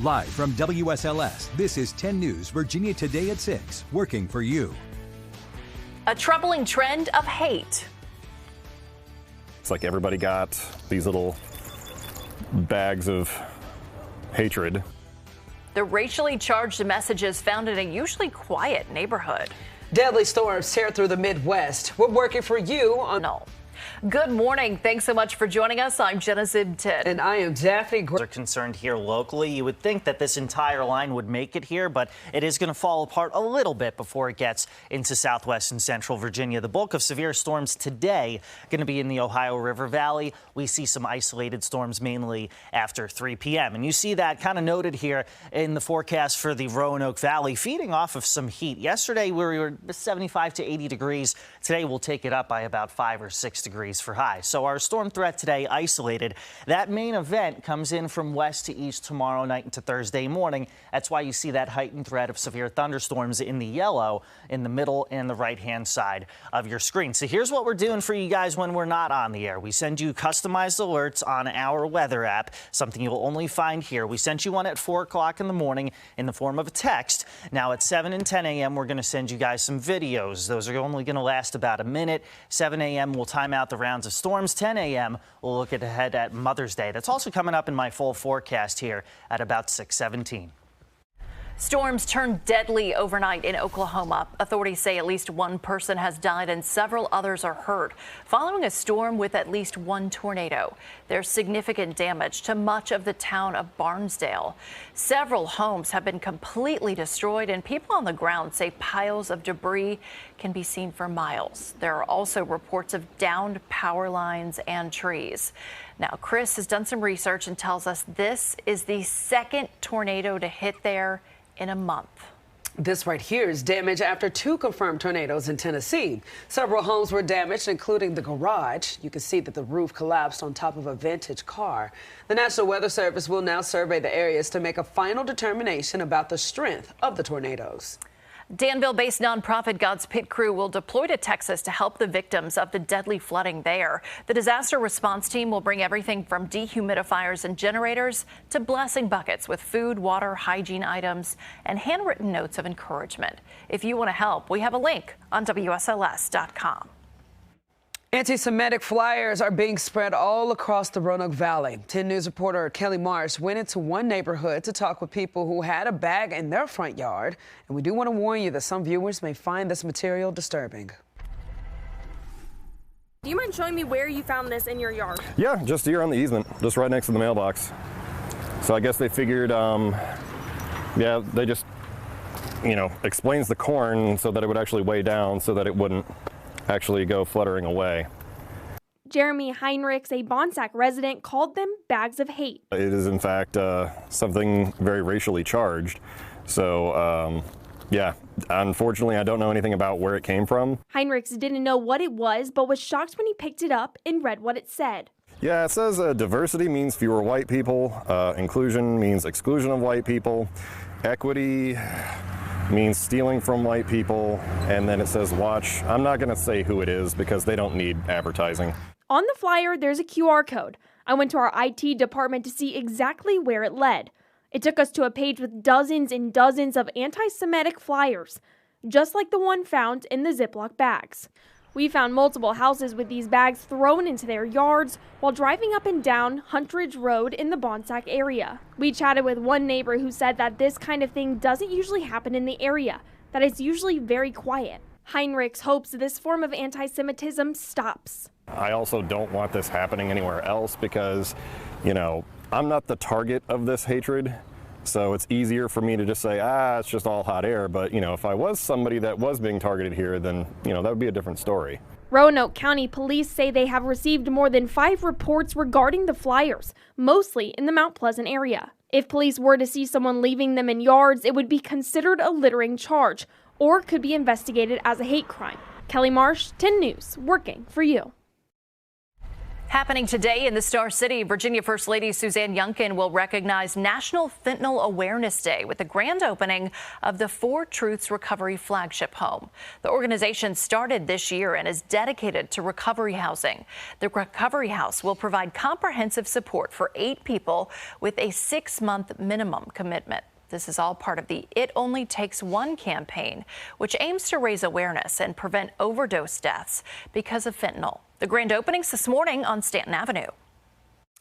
Live from WSLS, this is 10 News Virginia Today at 6, working for you. A troubling trend of hate. It's like everybody got these little bags of hatred. The racially charged messages found in a usually quiet neighborhood. Deadly storms tear through the Midwest. We're working for you on... No. Good morning. Thanks so much for joining us. I'm Jenna Zibted. And I am Daphne. Are concerned here locally. You would think that this entire line would make it here, but it is going to fall apart a little bit before it gets into southwest and central Virginia. The bulk of severe storms today going to be in the Ohio River Valley. We see some isolated storms mainly after 3 p.m. And you see that kind of noted here in the forecast for the Roanoke Valley, feeding off of some heat. Yesterday we were 75 to 80 degrees. Today we'll take it up by about 5 or 6 degrees for high. So our storm threat today isolated. That main event comes in from west to east tomorrow night into Thursday morning. That's why you see that heightened threat of severe thunderstorms in the yellow in the middle and the right hand side of your screen. So here's what we're doing for you guys when we're not on the air. We send you customized alerts on our weather app, something you'll only find here. We sent you one at 4 o'clock in the morning in the form of a text. Now at 7 and 10 a.m. we're going to send you guys some videos. Those are only going to last about a minute. 7 a.m. we'll time out the rounds of storms. 10 a.m. we'll look ahead at Mother's Day. That's also coming up in my full forecast here at about 6:17. Storms turned deadly overnight in Oklahoma. Authorities say at least one person has died and several others are hurt following a storm with at least one tornado. There's significant damage to much of the town of Barnesdale. Several homes have been completely destroyed, and people on the ground say piles of debris can be seen for miles. There are also reports of downed power lines and trees. Now, Chris has done some research and tells us this is the second tornado to hit there in a month. This right here is damage after 2 confirmed tornadoes in Tennessee. Several homes were damaged, including the garage. You can see that the roof collapsed on top of a vintage car. The National Weather Service will now survey the areas to make a final determination about the strength of the tornadoes. Danville-based nonprofit God's Pit Crew will deploy to Texas to help the victims of the deadly flooding there. The disaster response team will bring everything from dehumidifiers and generators to blessing buckets with food, water, hygiene items, and handwritten notes of encouragement. If you want to help, we have a link on WSLS.com. Anti-Semitic flyers are being spread all across the Roanoke Valley. 10 News reporter Kelly Marsh went into one neighborhood to talk with people who had a bag in their front yard. And we do want to warn you that some viewers may find this material disturbing. Do you mind showing me where you found this in your yard? Yeah, just here on the easement, just right next to the mailbox. So I guess they figured, yeah, they just, explains the corn so that it would actually weigh down so that it wouldn't actually go fluttering away. Jeremy Heinrichs, a Bonsack resident, called them bags of hate. It is, in fact, something very racially charged. So, yeah, unfortunately, I don't know anything about where it came from. Heinrichs didn't know what it was, but was shocked when he picked it up and read what it said. Yeah, it says diversity means fewer white people. Inclusion means exclusion of white people. Equity means stealing from white people, and then it says watch. I'm not going to say who it is because they don't need advertising. On the flyer, there's a QR code. I went to our IT department to see exactly where it led. It took us to a page with dozens and dozens of anti-Semitic flyers, just like the one found in the Ziploc bags. We found multiple houses with these bags thrown into their yards while driving up and down Huntridge Road in the Bonsack area. We chatted with one neighbor who said that this kind of thing doesn't usually happen in the area, that it's usually very quiet. Heinrichs hopes this form of anti-Semitism stops. I also don't want this happening anywhere else because, I'm not the target of this hatred. So it's easier for me to just say, it's just all hot air. But, if I was somebody that was being targeted here, then, that would be a different story. Roanoke County Police say they have received more than 5 reports regarding the flyers, mostly in the Mount Pleasant area. If police were to see someone leaving them in yards, it would be considered a littering charge or could be investigated as a hate crime. Kelly Marsh, 10 News, working for you. Happening today in the Star City, Virginia First Lady Suzanne Youngkin will recognize National Fentanyl Awareness Day with the grand opening of the Four Truths Recovery flagship home. The organization started this year and is dedicated to recovery housing. The Recovery House will provide comprehensive support for 8 people with a 6-month minimum commitment. This is all part of the It Only Takes One campaign, which aims to raise awareness and prevent overdose deaths because of fentanyl. The grand opening's this morning on Stanton Avenue.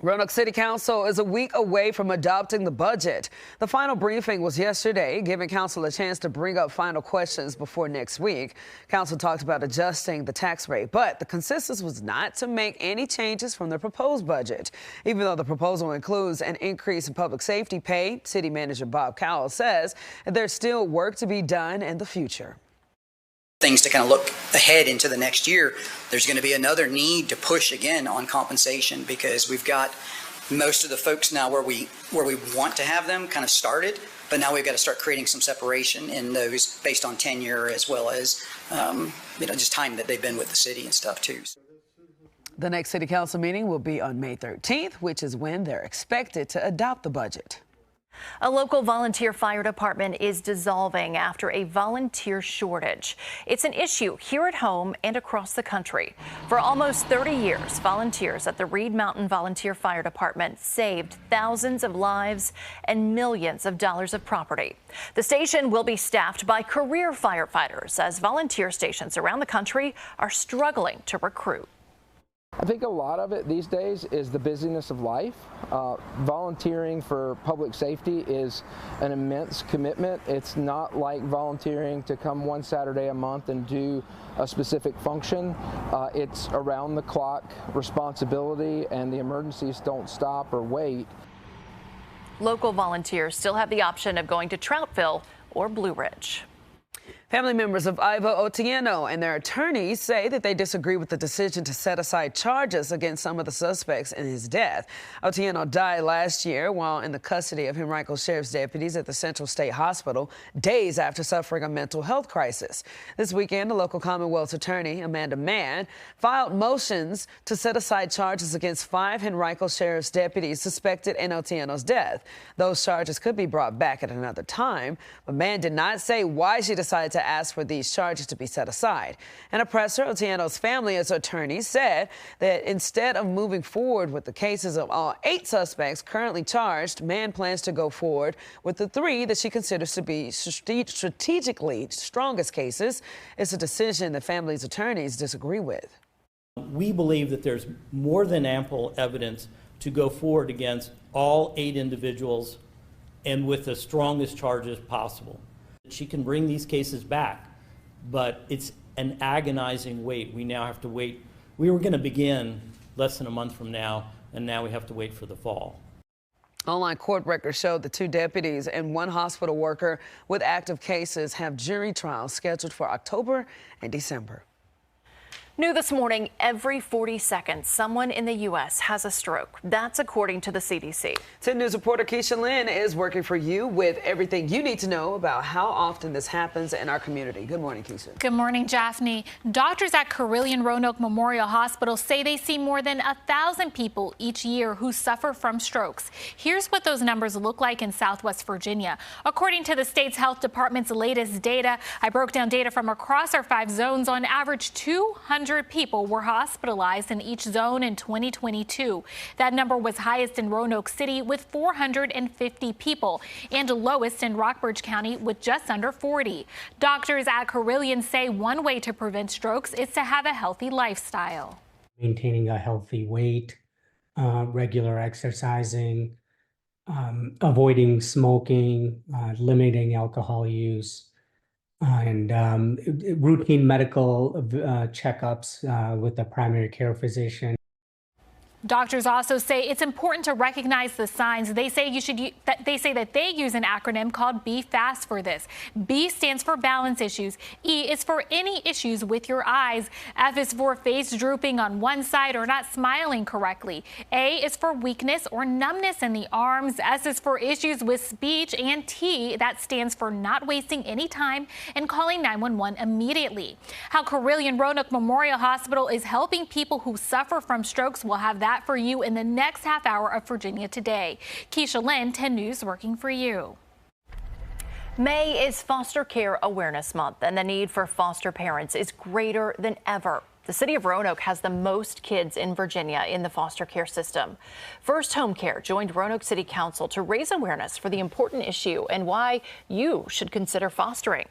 Roanoke City Council is a week away from adopting the budget. The final briefing was yesterday, giving council a chance to bring up final questions before next week. Council talked about adjusting the tax rate, but the consensus was not to make any changes from the proposed budget. Even though the proposal includes an increase in public safety pay, City Manager Bob Cowell says there's still work to be done in the future. Things to kind of look ahead into the next year, there's going to be another need to push again on compensation because we've got most of the folks now where we want to have them kind of started, but now we've got to start creating some separation in those based on tenure as well as just time that they've been with the city and stuff too. The next City Council meeting will be on May 13th, which is when they're expected to adopt the budget. A local volunteer fire department is dissolving after a volunteer shortage. It's an issue here at home and across the country. For almost 30 years, volunteers at the Reed Mountain Volunteer Fire Department saved thousands of lives and millions of dollars of property. The station will be staffed by career firefighters as volunteer stations around the country are struggling to recruit. I think a lot of it these days is the busyness of life. Volunteering for public safety is an immense commitment. It's not like volunteering to come one Saturday a month and do a specific function. It's around the clock responsibility, and the emergencies don't stop or wait. Local volunteers still have the option of going to Troutville or Blue Ridge. Family members of Ivo Otieno and their attorneys say that they disagree with the decision to set aside charges against some of the suspects in his death. Otieno died last year while in the custody of Henrico Sheriff's deputies at the Central State Hospital, days after suffering a mental health crisis. This weekend, the local Commonwealth's attorney, Amanda Mann, filed motions to set aside charges against 5 Henrico Sheriff's deputies suspected in Otieno's death. Those charges could be brought back at another time, but Mann did not say why she decided to ask for these charges to be set aside. In a presser, Otieno's family's attorney said that instead of moving forward with the cases of all 8 suspects currently charged, Mann plans to go forward with the 3 that she considers to be strategically strongest cases. It's a decision the family's attorneys disagree with. We believe that there's more than ample evidence to go forward against all 8 individuals and with the strongest charges possible. She can bring these cases back, but it's an agonizing wait. We now have to wait. We were going to begin less than a month from now, and now we have to wait for the fall. Online court records showed the 2 deputies and 1 hospital worker with active cases have jury trials scheduled for October and December. New this morning, every 40 seconds, someone in the U.S. has a stroke. That's according to the CDC. 10 News reporter Keisha Lynn is working for you with everything you need to know about how often this happens in our community. Good morning, Keisha. Good morning, Japhanie. Doctors at Carilion Roanoke Memorial Hospital say they see more than 1,000 people each year who suffer from strokes. Here's what those numbers look like in Southwest Virginia. According to the state's health department's latest data, I broke down data from across our 5 zones. On average, 200 people were hospitalized in each zone in 2022. That number was highest in Roanoke City with 450 people and lowest in Rockbridge County with just under 40. Doctors at Carilion say one way to prevent strokes is to have a healthy lifestyle. Maintaining a healthy weight, regular exercising, avoiding smoking, limiting alcohol use, and routine medical checkups with a primary care physician. Doctors also say it's important to recognize the signs. They say that they use an acronym called B-FAST for this. B stands for balance issues. E is for any issues with your eyes. F is for face drooping on one side or not smiling correctly. A is for weakness or numbness in the arms. S is for issues with speech. And T, that stands for not wasting any time and calling 911 immediately. How Carilion Roanoke Memorial Hospital is helping people who suffer from strokes. We'll have that for you in the next half hour of Virginia Today. Keisha Lynn, 10 News, working for you. May is Foster Care Awareness Month, and the need for foster parents is greater than ever. The city of Roanoke has the most kids in Virginia in the foster care system. First Home Care joined Roanoke City Council to raise awareness for the important issue and why you should consider fostering.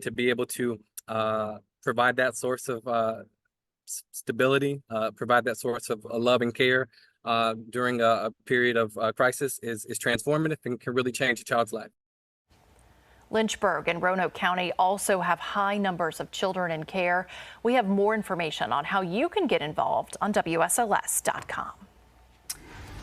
To be able to provide that source of stability, provide that source of love and care during a period of crisis is transformative and can really change a child's life. Lynchburg and Roanoke County also have high numbers of children in care. We have more information on how you can get involved on WSLS.com.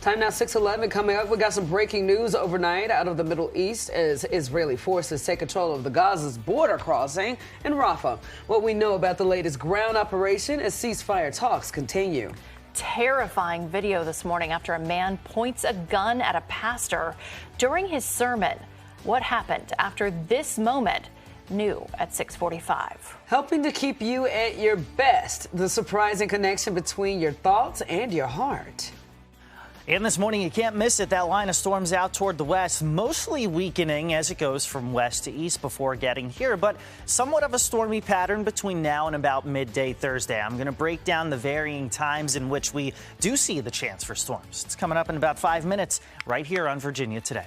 Time now, 6:11 coming up. We got some breaking news overnight out of the Middle East as Israeli forces take control of the Gaza's border crossing in Rafah. What we know about the latest ground operation as ceasefire talks continue. Terrifying video this morning after a man points a gun at a pastor during his sermon. What happened after this moment? New at 6:45. Helping to keep you at your best. The surprising connection between your thoughts and your heart. And this morning, you can't miss it. That line of storms out toward the west, mostly weakening as it goes from west to east before getting here, but somewhat of a stormy pattern between now and about midday Thursday. I'm going to break down the varying times in which we do see the chance for storms. It's coming up in about 5 minutes right here on Virginia Today.